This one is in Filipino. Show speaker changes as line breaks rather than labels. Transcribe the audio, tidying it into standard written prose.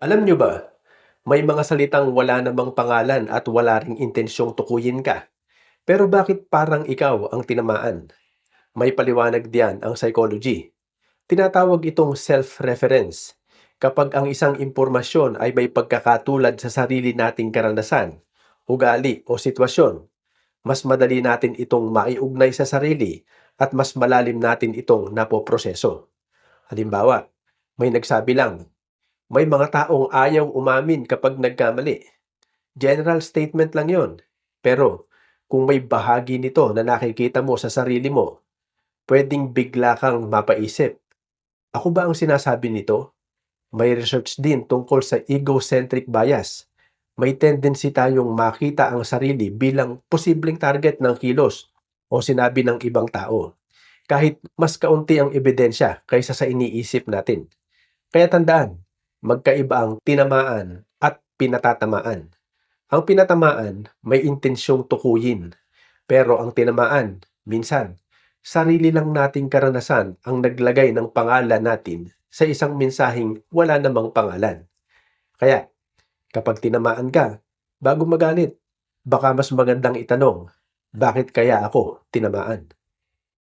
Alam nyo ba, may mga salitang wala namang pangalan at wala ring intensyong tukuyin ka. Pero bakit parang ikaw ang tinamaan? May paliwanag diyan ang psychology. Tinatawag itong self-reference. Kapag ang isang impormasyon ay may pagkakatulad sa sarili nating karanasan, ugali o sitwasyon, mas madali natin itong maiugnay sa sarili at mas malalim natin itong napoproseso. Halimbawa, may nagsabi lang, may mga taong ayaw umamin kapag nagkamali. General statement lang yon. Pero kung may bahagi nito na nakikita mo sa sarili mo, pwedeng bigla kang mapaisip. Ako ba ang sinasabi nito? May research din tungkol sa egocentric bias. May tendency tayong makita ang sarili bilang posibleng target ng kilos o sinabi ng ibang tao, kahit mas kaunti ang ebidensya kaysa sa iniisip natin. Kaya tandaan, magkaiba ang tinamaan at pinatatamaan. Ang pinatamaan may intensyong tukuyin, pero ang tinamaan, minsan, sarili lang nating karanasan ang naglagay ng pangalan natin sa isang mensaheng wala namang pangalan. Kaya, kapag tinamaan ka, bago magalit, baka mas magandang itanong, bakit kaya ako tinamaan?